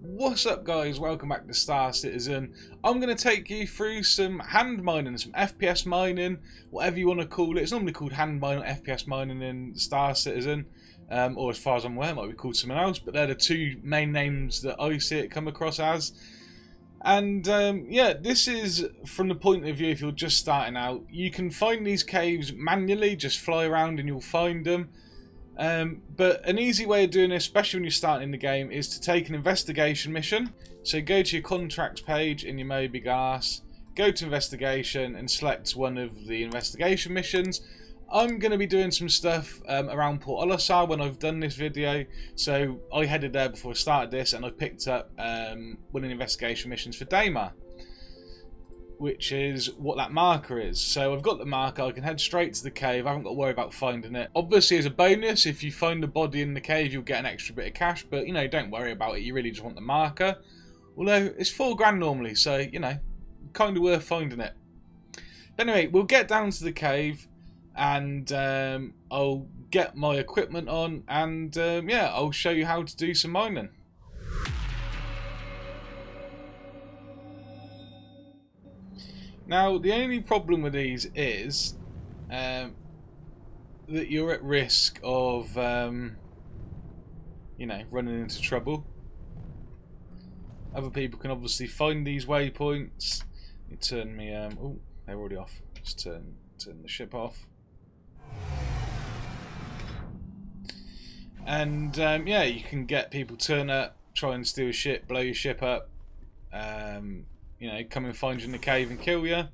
What's up guys, welcome back to Star Citizen. I'm going to take you through some hand mining, some FPS mining, whatever you want to call it. It's normally called hand mining or FPS mining in Star Citizen, or as far as I'm aware it might be called something else, but they're the two main names that I see it come across as. And yeah, this is from the point of view if you're just starting out. You can find these caves manually, just fly around and you'll find them. But an easy way of doing this, especially when you're starting in the game, is to take an investigation mission. So go to your contracts page in your Mobigas, go to investigation and select one of the investigation missions. I'm going to be doing some stuff around Port Olisar when I've done this video. So I headed there before I started this and I picked up one of the investigation missions for Daymar, which is what that marker is. So I've got the marker, I can head straight to the cave, I haven't got to worry about finding it. Obviously as a bonus, if you find the body in the cave you'll get an extra bit of cash, but you know, don't worry about it, you really just want the marker. Although it's £4 normally, so you know, kind of worth finding it. But anyway, we'll get down to the cave and I'll get my equipment on and yeah, I'll show you how to do some mining. Now, the only problem with these is that you're at risk of, you know, running into trouble. Other people can obviously find these waypoints. You turn me, oh, they're already off. Just turn the ship off. And yeah, you can get people turn up, try and steal a ship, blow your ship up. You know, come and find you in the cave and kill you.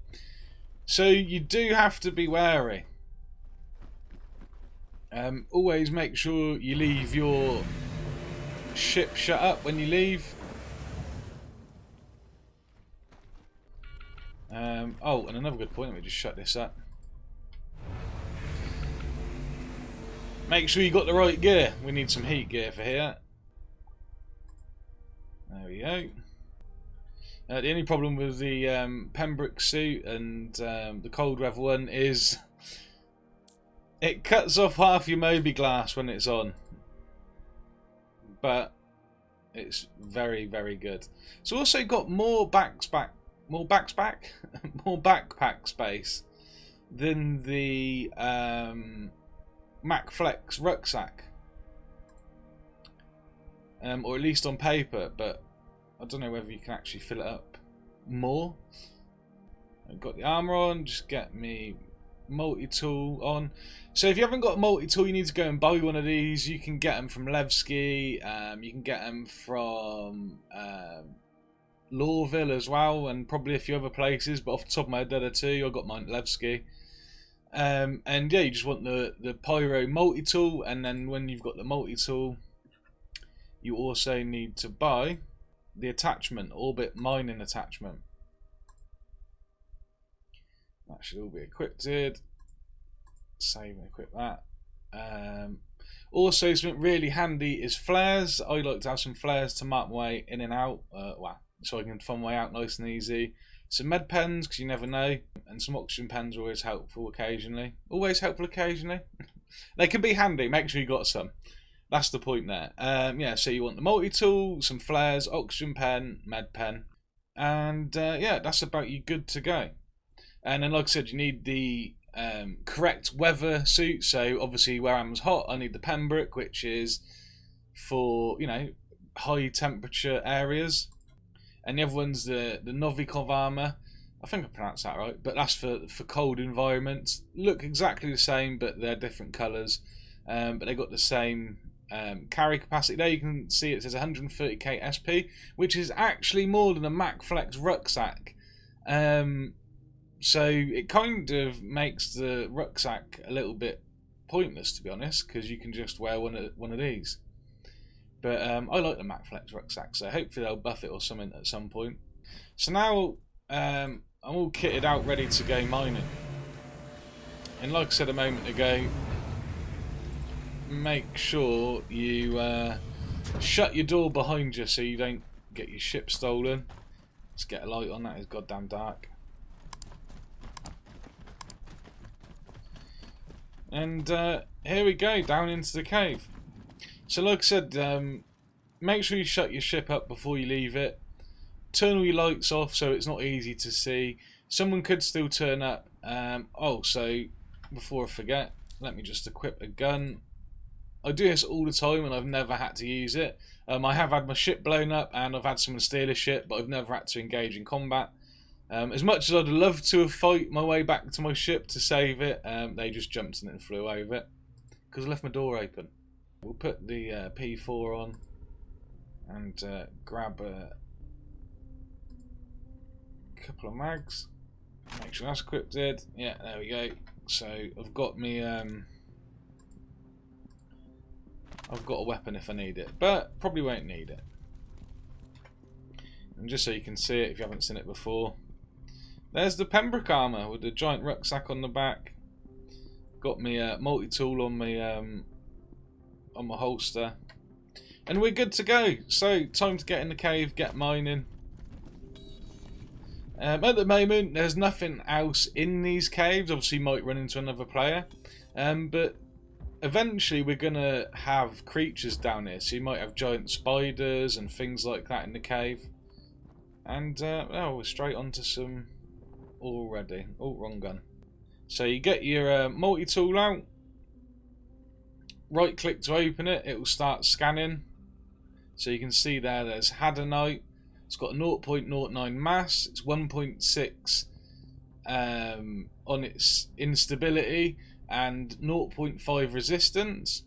So you do have to be wary. Always make sure you leave your ship shut up when you leave. Oh, and another good point, let me just shut this up. Make sure you got the right gear. We need some heat gear for here. There we go. The only problem with the Pembroke suit and the cold weather one is it cuts off half your Mobigas when it's on, but it's very, very good. It's also got more backpack space than the Mac Flex rucksack, or at least on paper, but I don't know whether you can actually fill it up more. I've got the armor on, just get me multi-tool on. So if you haven't got a multi-tool, you need to go and buy one of these. You can get them from Levski, you can get them from Lawville as well, and probably a few other places, but off the top of my head, there are two. I got mine at Levski. And yeah, you just want the Pyro multi-tool, and then when you've got the multi-tool, you also need to buy the attachment, Orbit Mining attachment. That should all be equipped. Save and equip that. Also, something really handy is flares. I like to have some flares to mark my way in and out, so I can find my way out nice and easy. Some med pens, because you never know, and some oxygen pens are always helpful occasionally. Always helpful occasionally. They can be handy, make sure you got some. That's the point there. Yeah, so you want the multi-tool, some flares, oxygen pen, med pen, and yeah, that's about you good to go. And then like I said, you need the correct weather suit. So obviously where I'm hot, I need the Pembroke, which is for, you know, high temperature areas. And the other one's the Novikov armor. I think I pronounced that right, but that's for cold environments. Look exactly the same, but they're different colours. But they got the same carry capacity. There you can see it says 130k SP, which is actually more than a Mac Flex rucksack. So it kind of makes the rucksack a little bit pointless, to be honest, because you can just wear one of these. But I like the Mac Flex rucksack, so hopefully they'll buff it or something at some point. So now I'm all kitted out, ready to go mining. And like I said a moment ago, make sure you shut your door behind you so you don't get your ship stolen. Let's get a light on, that is goddamn dark. And here we go, down into the cave. So like I said, make sure you shut your ship up before you leave it. Turn all your lights off so it's not easy to see. Someone could still turn up. So before I forget, let me just equip a gun. I do this all the time and I've never had to use it. I have had my ship blown up and I've had someone steal a ship, but I've never had to engage in combat. As much as I'd love to have fight my way back to my ship to save it, they just jumped in it and flew over it because I left my door open. We'll put the P4 on and grab a couple of mags. Make sure that's equipped. Yeah, there we go. So I've got me. I've got a weapon if I need it, but probably won't need it. And just so you can see it if you haven't seen it before, there's the Pembroke armour with the giant rucksack on the back. Got me multi-tool on my holster, and we're good to go. So time to get in the cave, get mining. At the moment, there's nothing else in these caves. Obviously, you might run into another player, but eventually we're gonna have creatures down here. So you might have giant spiders and things like that in the cave. And we're straight onto some already. Oh, wrong gun. So you get your multi-tool out. Right click to open it. It will start scanning. So you can see there's Hadonite. It's got a 0.09 mass. It's 1.6 on its instability and 0.5 resistance.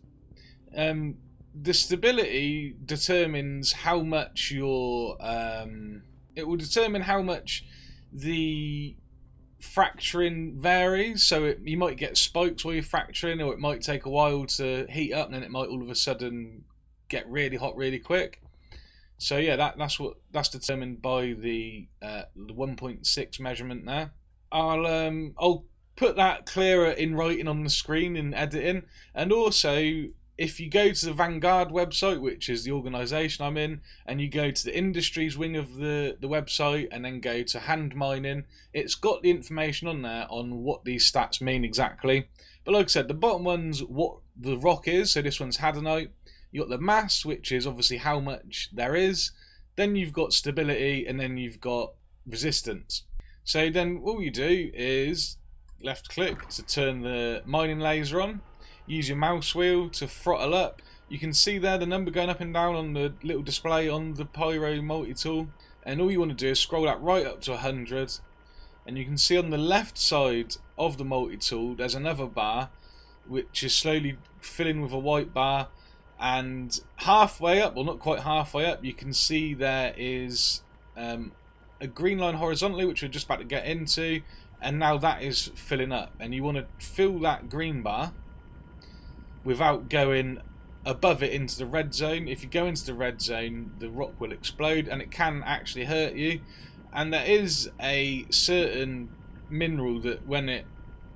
The stability determines how much your it will determine how much the fracturing varies. So you might get spikes while you're fracturing, or it might take a while to heat up, and then it might all of a sudden get really hot really quick. So yeah, that's determined by the 1.6 measurement there. I'll put that clearer in writing on the screen in editing, and also if you go to the Vanguard website, which is the organisation I'm in, and you go to the industries wing of the website and then go to hand mining, it's got the information on there on what these stats mean exactly. But like I said, the bottom one's what the rock is, so this one's Hadonite. You got the mass, which is obviously how much there is. Then you've got stability, and then you've got resistance. So then all you do is left click to turn the mining laser on. Use your mouse wheel to throttle up. You can see there the number going up and down on the little display on the Pyro multi-tool. And all you want to do is scroll that right up to 100. And you can see on the left side of the multi-tool there's another bar which is slowly filling with a white bar. And halfway up, well not quite halfway up, you can see there is a green line horizontally, which we're just about to get into. And now that is filling up. And you want to fill that green bar without going above it into the red zone. If you go into the red zone, the rock will explode and it can actually hurt you. And there is a certain mineral that when it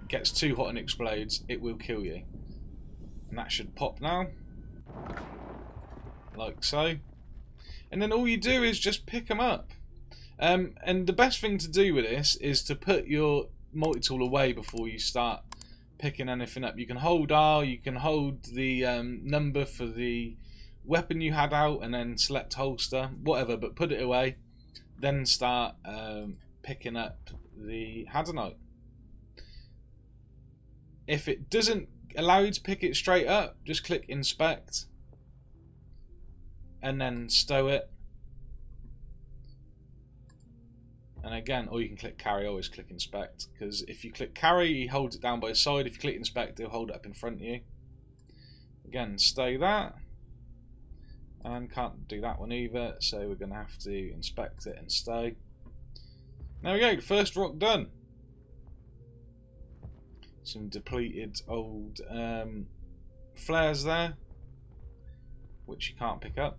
gets too hot and explodes, it will kill you. And that should pop now. Like so. And then all you do is just pick them up. And the best thing to do with this is to put your multi-tool away before you start picking anything up. You can hold R, you can hold the number for the weapon you had out and then select holster, whatever, but put it away. Then start picking up the Hadonite. If it doesn't allow you to pick it straight up, just click inspect and then stow it. And again, or you can click carry, always click inspect, because if you click carry, he holds it down by his side. If you click inspect, he'll hold it up in front of you. Again, stay that. And can't do that one either, so we're going to have to inspect it and stay. There we go, first rock done. Some depleted old flares there, which you can't pick up.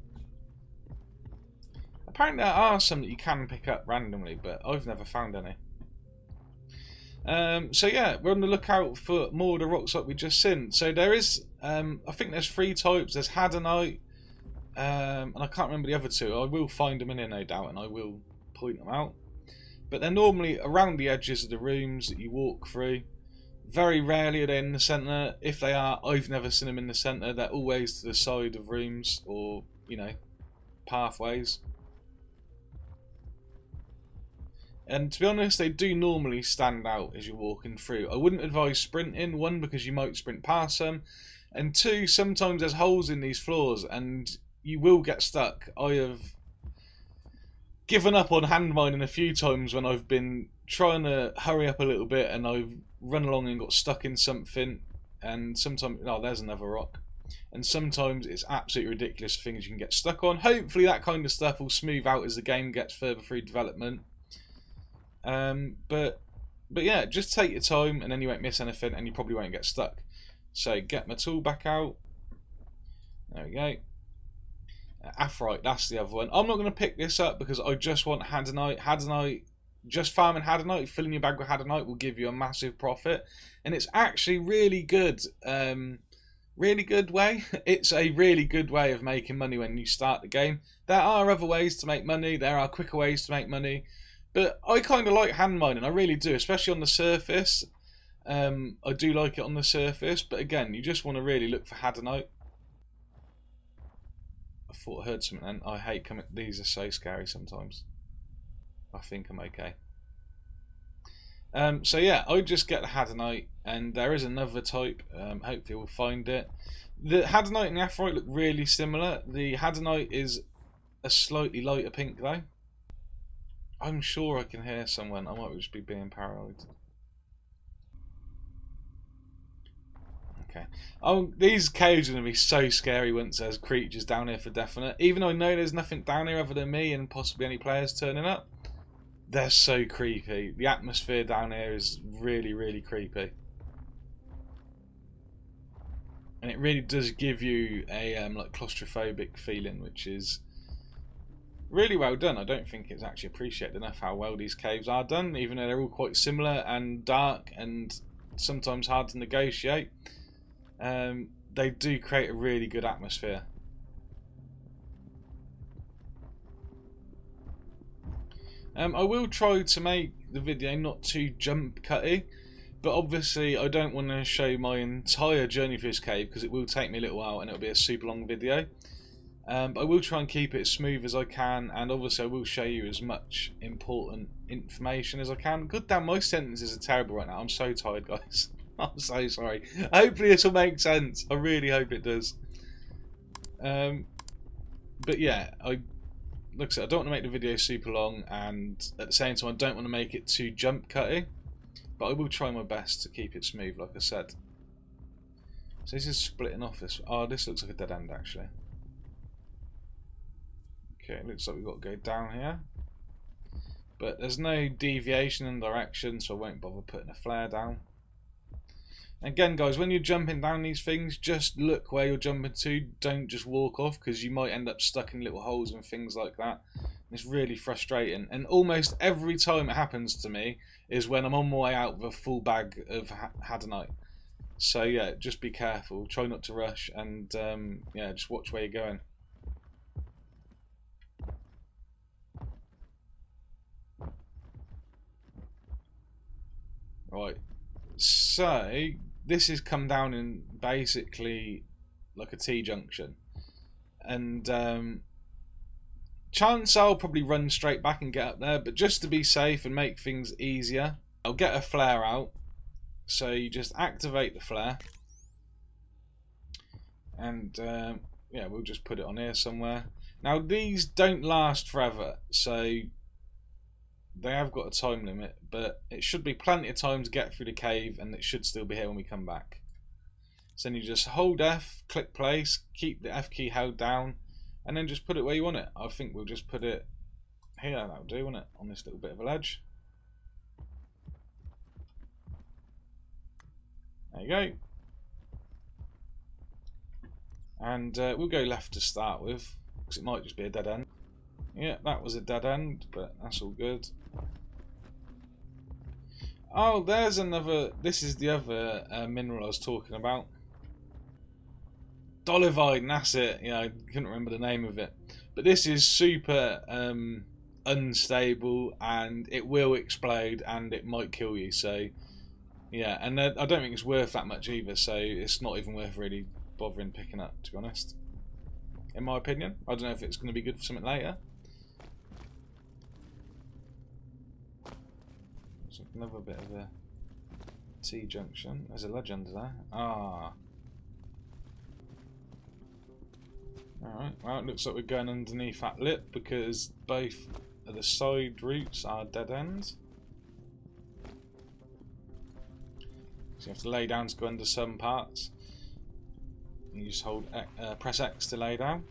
Apparently there are some that you can pick up randomly, but I've never found any. So yeah, we're on the lookout for more of the rocks like we just seen. So there is, I think there's 3 types. There's Hadonite, and I can't remember the other 2. I will find them in here, no doubt, and I will point them out. But they're normally around the edges of the rooms that you walk through. Very rarely are they in the centre. If they are, I've never seen them in the centre. They're always to the side of rooms, or, you know, pathways. And to be honest, they do normally stand out as you're walking through. I wouldn't advise sprinting, one, because you might sprint past them, and two, sometimes there's holes in these floors and you will get stuck. I have given up on hand mining a few times when I've been trying to hurry up a little bit and I've run along and got stuck in something, and sometimes, oh, there's another rock. And sometimes it's absolutely ridiculous things you can get stuck on. Hopefully that kind of stuff will smooth out as the game gets further through development. But yeah, just take your time and then you won't miss anything and you probably won't get stuck. So get my tool back out. There we go. Aphrodite, that's the other one. I'm not going to pick this up because I just want Hadanite. Hadanite, just farming Hadanite, filling your bag with Hadanite will give you a massive profit. And it's actually really good. Really good way. It's a really good way of making money when you start the game. There are other ways to make money. There are quicker ways to make money. But I kind of like hand mining. I really do, especially on the surface. I do like it on the surface. But again, you just want to really look for Hadanite. I thought I heard something then. I hate coming. These are so scary sometimes. I think I'm okay. So yeah, I just get the Hadanite, and there is another type. Hopefully we'll find it. The Hadanite and the Aphrodite look really similar. The Hadanite is a slightly lighter pink though. I'm sure I can hear someone. I might just be being paranoid. Okay. Oh, these caves are going to be so scary once there's creatures down here for definite. Even though I know there's nothing down here other than me and possibly any players turning up. They're so creepy. The atmosphere down here is really, really creepy. And it really does give you a like claustrophobic feeling, which is really well done. I don't think it's actually appreciated enough how well these caves are done, even though they're all quite similar and dark and sometimes hard to negotiate. They do create a really good atmosphere. I will try to make the video not too jump cutty, but obviously I don't want to show my entire journey through this cave because it will take me a little while and it'll be a super long video. But I will try and keep it as smooth as I can, and obviously I will show you as much important information as I can. God damn, my sentences are terrible right now. I'm so tired, guys. I'm so sorry. Hopefully this will make sense. I really hope it does. But yeah, like I said, I don't want to make the video super long, and at the same time I don't want to make it too jump cutty, but I will try my best to keep it smooth, like I said. So this is splitting off this. Oh, this looks like a dead end actually. Okay, it looks like we've got to go down here, but there's no deviation in direction, so I won't bother putting a flare down. Again, guys, when you're jumping down these things, just look where you're jumping to. Don't just walk off, because you might end up stuck in little holes and things like that. It's really frustrating. And almost every time it happens to me is when I'm on my way out with a full bag of Hadanite. So yeah, just be careful. Try not to rush, and yeah, just watch where you're going. Right. So this has come down in basically like a T-junction, and chance I'll probably run straight back and get up there, but just to be safe and make things easier, I'll get a flare out. So you just activate the flare, and yeah, we'll just put it on here somewhere. Now these don't last forever, so they have got a time limit, but it should be plenty of time to get through the cave, and it should still be here when we come back. So then you just hold F, click place, keep the F key held down, and then just put it where you want it. I think we'll just put it here, that'll do, won't it? On this little bit of a ledge. There you go. And we'll go left to start with, because it might just be a dead end. Yeah, that was a dead end, but that's all good. Oh, there's another. This is the other mineral I was talking about. Dolivine, that's it. Yeah, I couldn't remember the name of it. But this is super unstable, and it will explode, and it might kill you. So, yeah, and I don't think it's worth that much either. So it's not even worth really bothering picking up, to be honest. in my opinion. I don't know if it's going to be good for something later. There's another bit of a T-junction. There's a ledge under there. Ah. Alright, well, it looks like we're going underneath that lip because both of the side routes are dead ends. So you have to lay down to go under some parts. You just press X to lay down.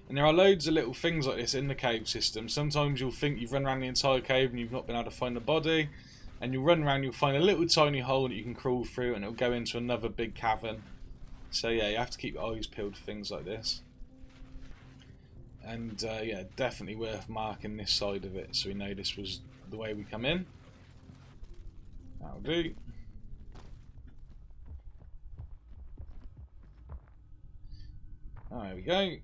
And there are loads of little things like this in the cave system. Sometimes you'll think you've run around the entire cave and you've not been able to find the body. And you'll run around, you'll find a little tiny hole that you can crawl through and it'll go into another big cavern. So yeah, you have to keep your eyes peeled for things like this. And yeah, definitely worth marking this side of it so we know this was the way we come in. That'll do. Oh, there we go.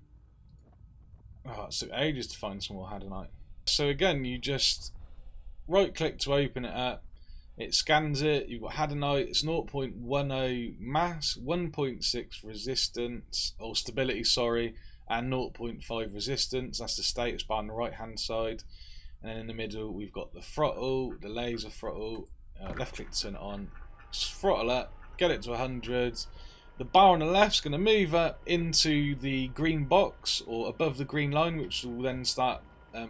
Oh, it took ages to find some more hadonite. So again, you just right click to open it up. It scans it. You've got hadonite. It's 0.10 mass, 1.6 resistance or stability, sorry, and 0.5 resistance. That's the status bar on the right hand side. And then in the middle, we've got the throttle, the laser throttle. Left click to turn it on. Just throttle up. Get it to 100. The bar on the left is going to move up into the green box or above the green line, which will then start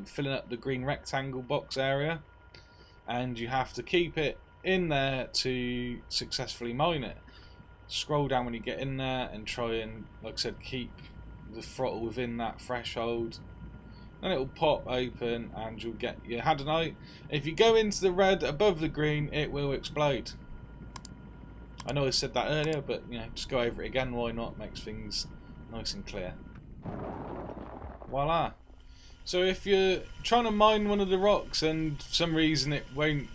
filling up the green rectangle box area. And you have to keep it in there to successfully mine it. Scroll down when you get in there and try and, like I said, keep the throttle within that threshold. And it will pop open and you'll get your hadonite. If you go into the red above the green, it will explode. I know I said that earlier, but you know, just go over it again. Why not? Makes things nice and clear. Voila. So if you're trying to mine one of the rocks and for some reason it won't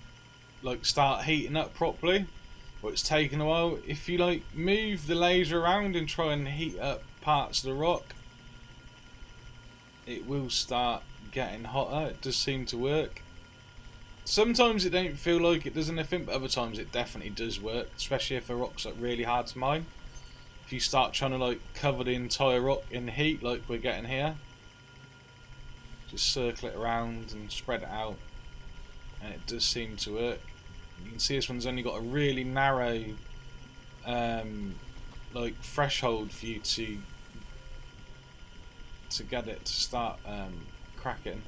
like start heating up properly, or it's taken a while, if you like move the laser around and try and heat up parts of the rock, it will start getting hotter. It does seem to work. Sometimes it don't feel like it does anything, but other times it definitely does work, especially if a rock's like really hard to mine. If you start trying to like cover the entire rock in heat like we're getting here, just circle it around and spread it out, and it does seem to work. You can see this one's only got a really narrow like threshold for you to get it to start cracking.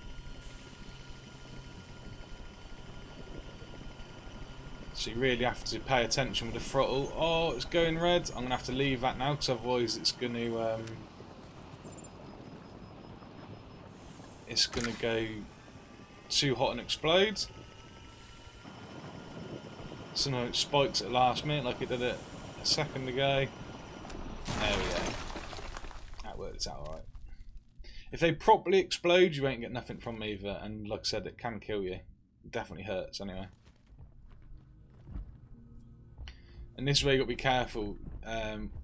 So you really have to pay attention with the throttle. Oh, it's going red. I'm going to have to leave that now because otherwise it's going to go too hot and explode. Sometimes it spikes at the last minute like it did it a second ago. There we go. That worked out alright. If they properly explode, you won't get nothing from them either, and like I said, it can kill you. It definitely hurts anyway. And this is where you got to be careful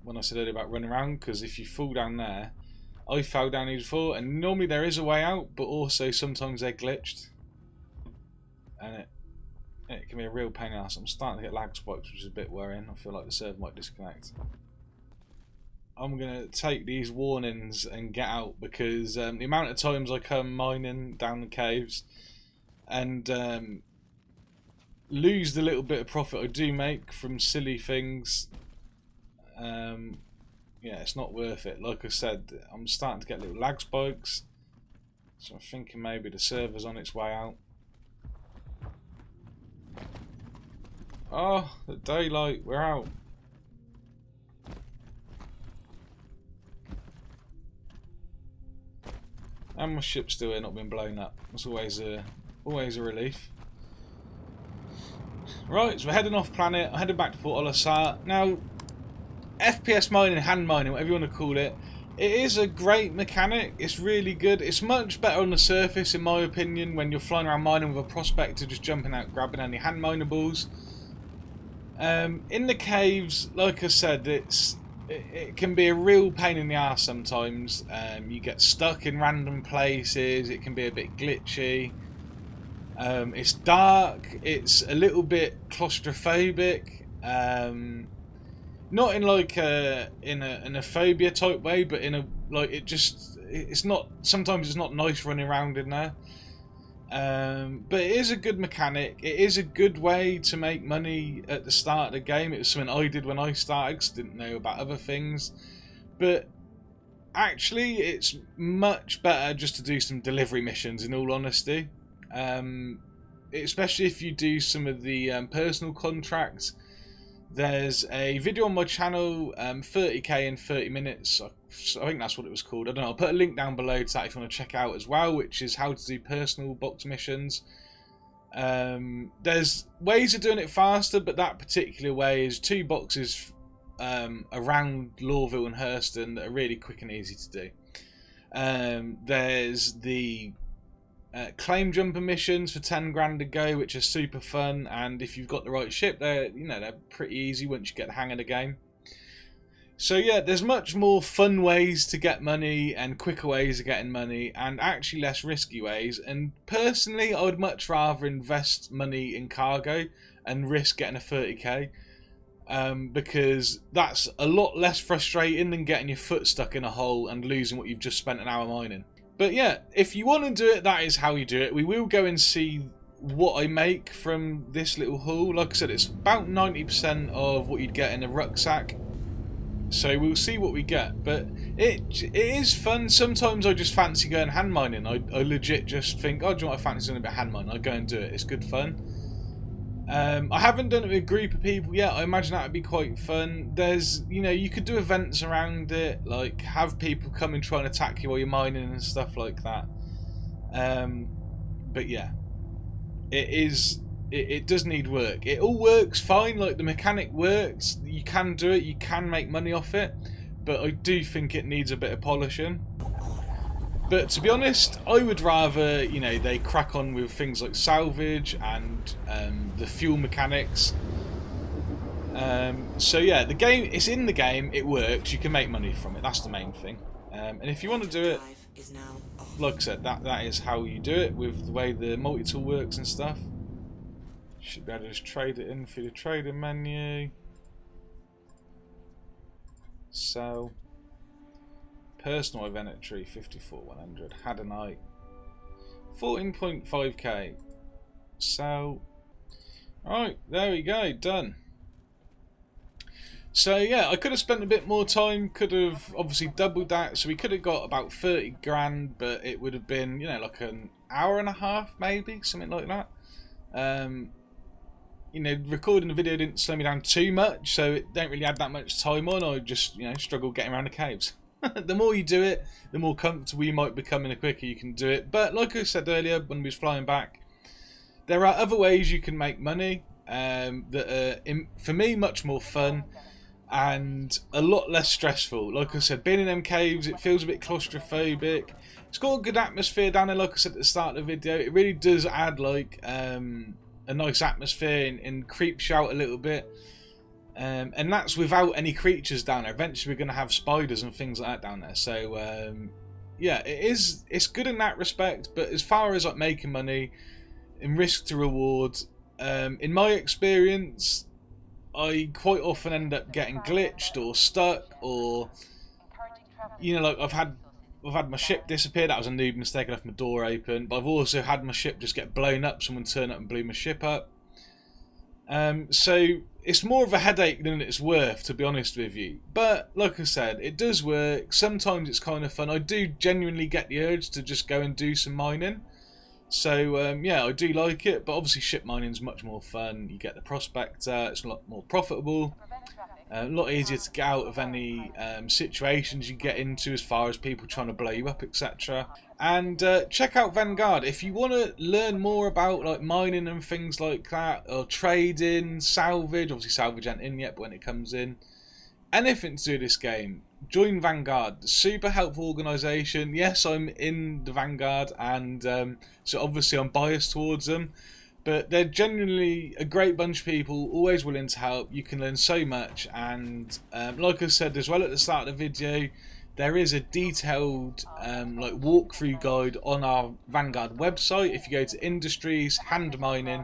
when I said earlier about running around, because if you fall down there, I fell down here before, and normally there is a way out, but also sometimes they're glitched, and it can be a real pain in the ass. I'm starting to get lag spikes, which is a bit worrying. I feel like the server might disconnect. I'm going to take these warnings and get out, because the amount of times I come mining down the caves and lose the little bit of profit I do make from silly things, yeah, it's not worth it. Like I said, I'm starting to get little lag spikes, so I'm thinking maybe the server's on its way out. Oh, the daylight, we're out. And my ship's still here, not been blown up. That's always a relief. Right, so we're heading off planet. I'm heading back to Port Olisar. Now, FPS mining, hand mining, whatever you want to call it, it is a great mechanic. It's really good. It's much better on the surface, in my opinion, when you're flying around mining with a prospector, just jumping out, grabbing any hand minables. In the caves, like I said, it can be a real pain in the ass sometimes. You get stuck in random places. It can be a bit glitchy. It's dark. It's a little bit claustrophobic. not in like in a phobia type way, but in a like it's not, sometimes it's not nice running around in there. But it is a good mechanic. It is a good way to make money at the start of the game. It was something I did when I started because I didn't know about other things. But actually, it's much better just to do some delivery missions, in all honesty. Especially if you do some of the personal contracts. There's a video on my channel, 30k in 30 minutes. I think that's what it was called. I don't know. I'll put a link down below to that if you want to check out as well, which is how to do personal box missions. There's ways of doing it faster, but that particular way is 2 boxes around Lawville and Hurston that are really quick and easy to do. There's the claim jumper missions for 10 grand to go, which are super fun, and if you've got the right ship, they're pretty easy once you get the hang of the game. So yeah, there's much more fun ways to get money and quicker ways of getting money, and actually less risky ways. And personally, I would much rather invest money in cargo and risk getting a 30k, because that's a lot less frustrating than getting your foot stuck in a hole and losing what you've just spent an hour mining. But yeah, if you want to do it, that is how you do it. We will go and see what I make from this little haul. Like I said, it's about 90% of what you'd get in a rucksack. So we'll see what we get. But it is fun. Sometimes I just fancy going hand mining. I legit just think, oh, do you know what, I fancy doing a bit of hand mining. I go and do it. It's good fun. I haven't done it with a group of people yet. I imagine that would be quite fun. There's, you could do events around it, like have people come and try and attack you while you're mining and stuff like that. But yeah, it does need work. It all works fine, like the mechanic works. You can do it, you can make money off it, but I do think it needs a bit of polishing. But to be honest, I would rather, they crack on with things like salvage and the fuel mechanics. So yeah, the game, it's in the game, it works, you can make money from it, that's the main thing. And if you want to do it, like I said, that is how you do it, with the way the multi-tool works and stuff. Should be able to just trade it in through the trading menu. Sell. Personal inventory 54,100. Had a night 14.5k. So, alright, there we go, done. So yeah, I could have spent a bit more time, could have obviously doubled that, so we could have got about 30 grand, but it would have been, like an hour and a half maybe, something like that. Recording the video didn't slow me down too much, so it don't really add that much time on. I just, struggle getting around the caves. The more you do it, the more comfortable you might become, and the quicker you can do it. But like I said earlier when we was flying back, there are other ways you can make money that are, for me, much more fun and a lot less stressful. Like I said, being in them caves, it feels a bit claustrophobic. It's got a good atmosphere down there, like I said at the start of the video. It really does add like a nice atmosphere and creeps you out a little bit. And that's without any creatures down there. Eventually we're going to have spiders and things like that down there. So yeah, it's good in that respect. But as far as like making money and risk to reward, in my experience, I quite often end up getting glitched or stuck, or like I've had my ship disappear. That was a noob mistake. I left my door open. But I've also had my ship just get blown up. Someone turned up and blew my ship up. So it's more of a headache than it's worth, to be honest with you. But like I said, it does work. Sometimes it's kind of fun. I do genuinely get the urge to just go and do some mining. So yeah, I do like it. But obviously ship mining is much more fun. You get the prospector. It's a lot more profitable. A lot easier to get out of any situations you get into as far as people trying to blow you up, etc. And check out Vanguard if you want to learn more about like mining and things like that, or trading, salvage. Obviously salvage ain't in yet, but when it comes in, anything to do with this game, join Vanguard. Super helpful organisation. Yes, I'm in the Vanguard, and so obviously I'm biased towards them. But they're genuinely a great bunch of people, always willing to help. You can learn so much, and like I said as well at the start of the video, there is a detailed like walkthrough guide on our Vanguard website. If you go to Industries, Hand Mining,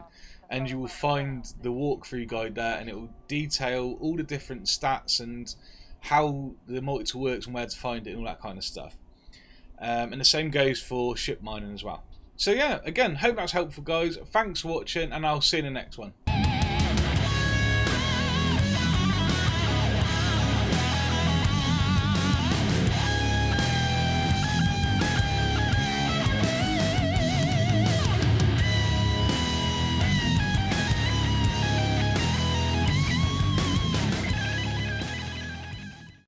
and you will find the walkthrough guide there, and it will detail all the different stats and how the multi-tool works and where to find it and all that kind of stuff. And the same goes for ship mining as well. So yeah, again, hope that's helpful, guys. Thanks for watching, and I'll see you in the next one.